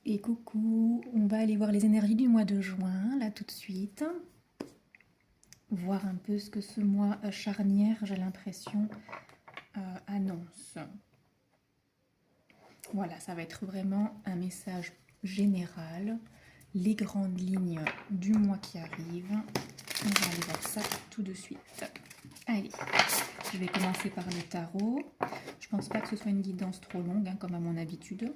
Et coucou, on va aller voir les énergies du mois de juin, là tout de suite. Voir un peu ce que ce mois charnière, j'ai l'impression, annonce. Voilà, ça va être vraiment un message général, les grandes lignes du mois qui arrive. On va aller voir ça tout de suite. Allez, je vais commencer par le tarot. Je pense pas que ce soit une guidance trop longue, hein, comme à mon habitude.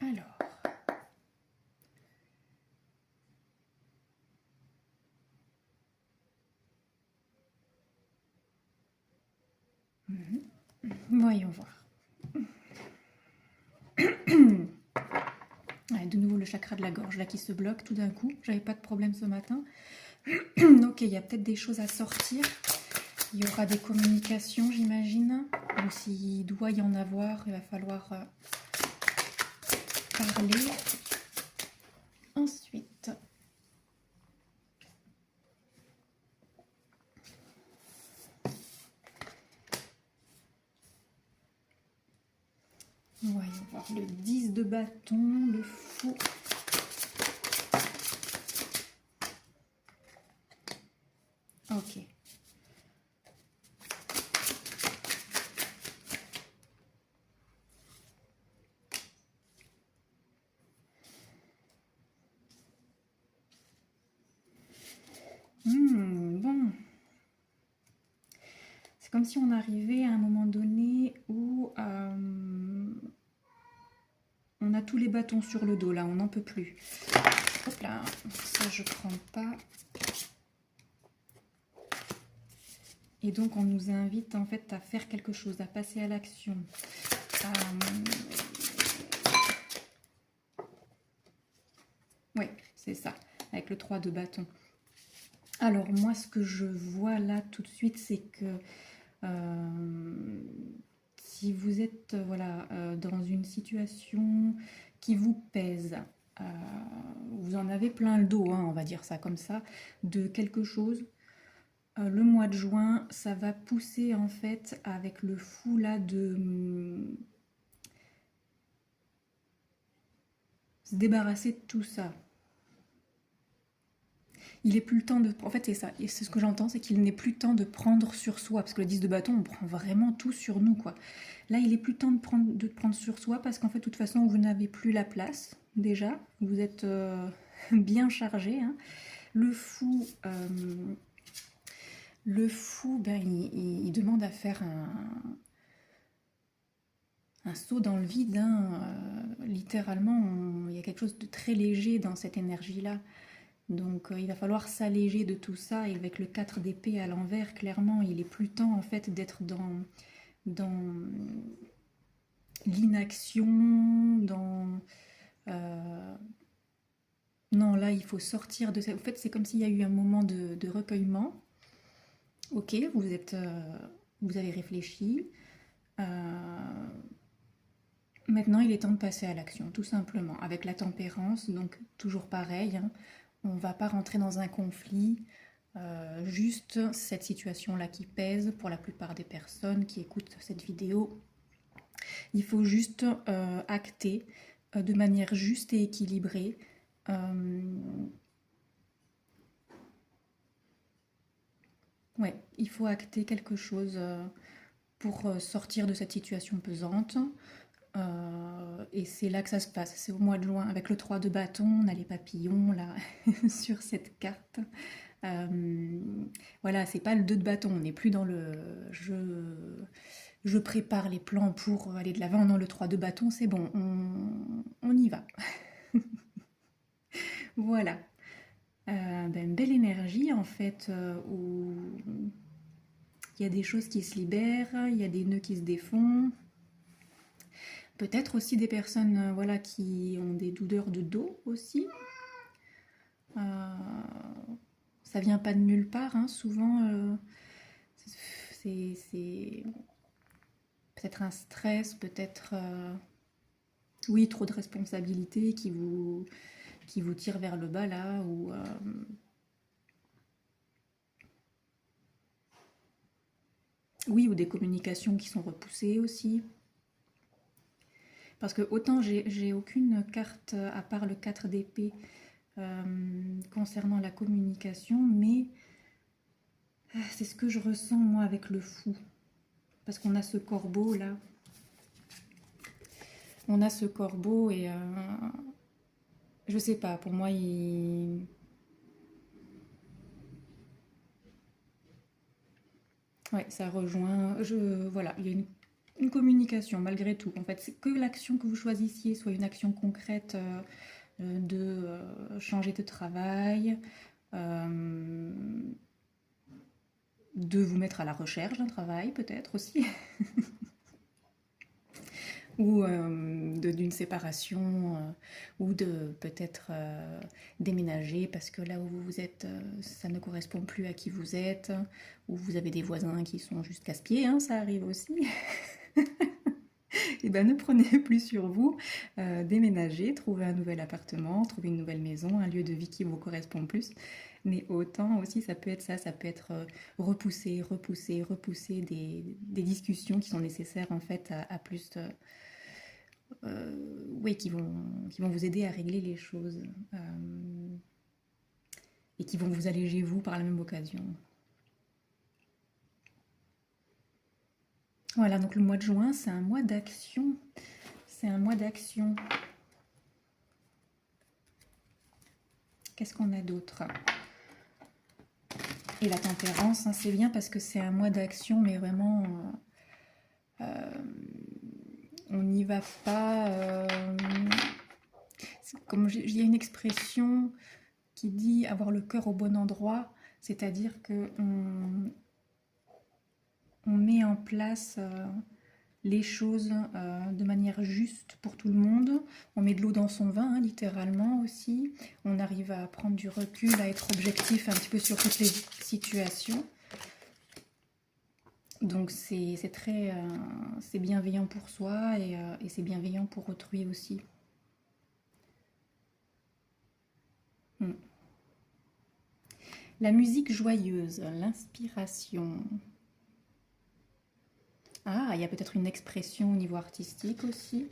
Alors, voyons voir. Ouais, de nouveau le chakra de la gorge là qui se bloque tout d'un coup. J'avais pas de problème ce matin. Ok, il y a peut-être des choses à sortir. Il y aura des communications, j'imagine. Ou s'il doit y en avoir, il va falloir parler. Ensuite, voyons voir le 10 de bâton, le fou. Ok. Bon. C'est comme si on arrivait à un moment donné où on a tous les bâtons sur le dos, là, on n'en peut plus. Hop là, ça je prends pas. Et donc on nous invite en fait à faire quelque chose, à passer à l'action. Oui, c'est ça, avec le 3 de bâton. Alors moi, ce que je vois là tout de suite, c'est que si vous êtes voilà, dans une situation qui vous pèse, vous en avez plein le dos, hein, on va dire ça comme ça, de quelque chose, le mois de juin, ça va pousser en fait avec le fou là de se débarrasser de tout ça. Il est plus le temps de... En fait, c'est ça. Et c'est ce que j'entends, c'est qu'il n'est plus temps de prendre sur soi. Parce que le 10 de bâton, on prend vraiment tout sur nous, quoi. Là, il est plus temps de prendre sur soi parce qu'en fait, de toute façon, vous n'avez plus la place, déjà. Vous êtes bien chargé. Hein. Le fou... ben, il demande à faire un saut dans le vide. Hein. Littéralement, il y a quelque chose de très léger dans cette énergie-là. Donc il va falloir s'alléger de tout ça, et avec le 4 d'épée à l'envers, clairement, il est plus temps en fait d'être dans l'inaction, non, là, il faut sortir de ça. En fait, c'est comme s'il y a eu un moment de recueillement. Ok, vous avez réfléchi. Maintenant, il est temps de passer à l'action, tout simplement. Avec la tempérance, donc toujours pareil, hein, on ne va pas rentrer dans un conflit. Juste cette situation-là qui pèse pour la plupart des personnes qui écoutent cette vidéo. Il faut juste acter de manière juste et équilibrée. Ouais, il faut acter quelque chose pour sortir de cette situation pesante. Et c'est là que ça se passe, c'est au mois de juin. Avec le 3 de bâton, on a les papillons là sur cette carte. Voilà, c'est pas le 2 de bâton, on n'est plus dans le je prépare les plans pour aller de l'avant. Non, le 3 de bâton, c'est bon, on y va. Voilà. Ben, belle énergie en fait, où il y a des choses qui se libèrent, il y a des nœuds qui se défont. Peut-être aussi des personnes voilà, qui ont des douleurs de dos aussi. Ça vient pas de nulle part, hein. Souvent c'est peut-être un stress, peut-être oui, trop de responsabilités qui vous tire vers le bas là, ou Oui, ou des communications qui sont repoussées aussi. Parce que autant j'ai aucune carte à part le 4 d'épée concernant la communication, mais c'est ce que je ressens moi avec le fou. Parce qu'on a ce corbeau là. On a ce corbeau et je sais pas, pour moi il... Ouais, ça rejoint. Voilà, il y a une communication malgré tout. En fait, c'est que l'action que vous choisissiez soit une action concrète de changer de travail, euh, de vous mettre à la recherche d'un travail peut-être aussi, ou d'une séparation, ou de peut-être déménager parce que là où vous êtes, ça ne correspond plus à qui vous êtes, ou vous avez des voisins qui sont juste casse-pieds, hein, ça arrive aussi. Et ben ne prenez plus sur vous, déménagez, trouvez un nouvel appartement, trouvez une nouvelle maison, un lieu de vie qui vous correspond plus. Mais autant aussi, ça peut être ça, ça peut être repousser des discussions qui sont nécessaires en fait à plus de, oui, qui vont vous aider à régler les choses et qui vont vous alléger vous par la même occasion. Voilà, donc le mois de juin, c'est un mois d'action. C'est un mois d'action. Qu'est-ce qu'on a d'autre? Et la tempérance, hein, c'est bien parce que c'est un mois d'action, mais vraiment, on n'y va pas. Comme il y a une expression qui dit avoir le cœur au bon endroit, c'est-à-dire que on met en place les choses de manière juste pour tout le monde. On met de l'eau dans son vin, hein, littéralement aussi. On arrive à prendre du recul, à être objectif un petit peu sur toutes les situations. Donc c'est très c'est bienveillant pour soi et c'est bienveillant pour autrui aussi. Hmm. La musique joyeuse, l'inspiration. Ah, il y a peut-être une expression au niveau artistique aussi.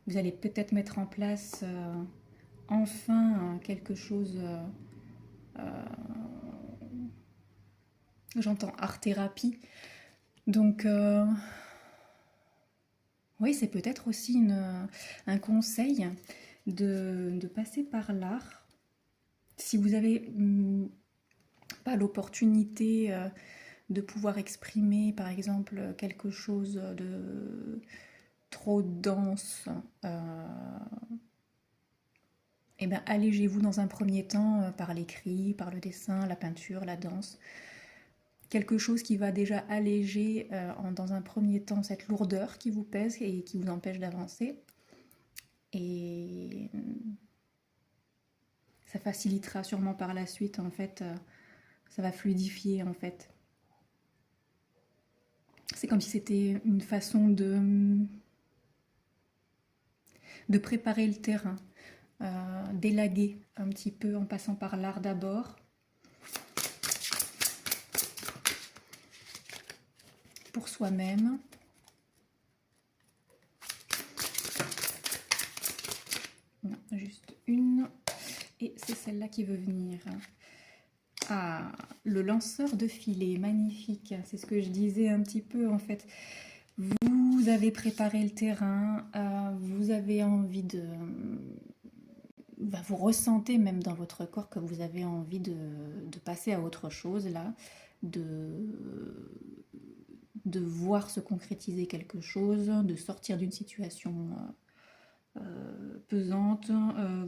Vous allez peut-être mettre en place enfin quelque chose. J'entends art-thérapie. Donc, oui, c'est peut-être aussi un conseil de passer par l'art. Si vous avez pas l'opportunité de pouvoir exprimer, par exemple, quelque chose de trop dense, eh ben, allégez-vous dans un premier temps par l'écrit, par le dessin, la peinture, la danse. Quelque chose qui va déjà alléger dans un premier temps cette lourdeur qui vous pèse et qui vous empêche d'avancer. Et ça facilitera sûrement par la suite, en fait, ça va fluidifier, en fait. C'est comme si c'était une façon de préparer le terrain, d'élaguer un petit peu en passant par l'art d'abord. Pour soi-même. Non, juste une. Et c'est celle-là qui veut venir. Ah, le lanceur de filet, magnifique. C'est ce que je disais un petit peu en fait. Vous avez préparé le terrain, vous avez envie de... vous ressentez même dans votre corps que vous avez envie de passer à autre chose là, de voir se concrétiser quelque chose, de sortir d'une situation pesante.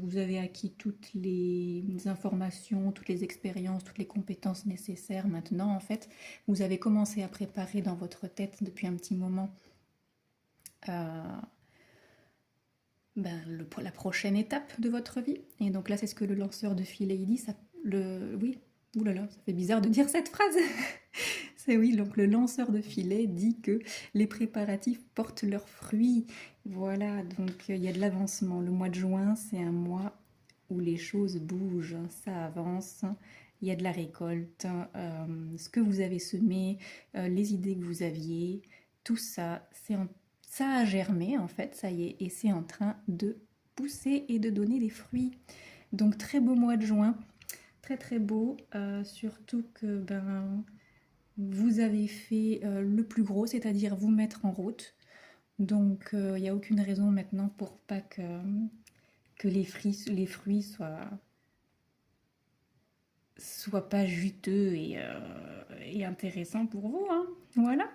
Vous avez acquis toutes les informations, toutes les expériences, toutes les compétences nécessaires. Maintenant, en fait, vous avez commencé à préparer dans votre tête depuis un petit moment la prochaine étape de votre vie. Et donc là, c'est ce que le lanceur de filet il dit. Oui, oulala, ça fait bizarre de dire cette phrase. C'est oui, donc le lanceur de filet dit que les préparatifs portent leurs fruits. Voilà, donc il y a de l'avancement. Le mois de juin, c'est un mois où les choses bougent, ça avance. il y a de la récolte, ce que vous avez semé, les idées que vous aviez, tout ça, ça a germé en fait, ça y est, et c'est en train de pousser et de donner des fruits. Donc très beau mois de juin, très très beau, surtout que ben, vous avez fait le plus gros, c'est-à-dire vous mettre en route. Donc il n'y a aucune raison maintenant pour pas que les fruits soient pas juteux et intéressants pour vous, hein. Voilà.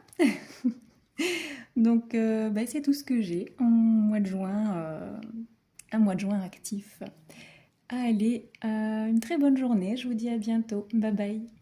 Donc bah, c'est tout ce que j'ai en mois de juin, un mois de juin actif. Allez, une très bonne journée, je vous dis à bientôt. Bye bye.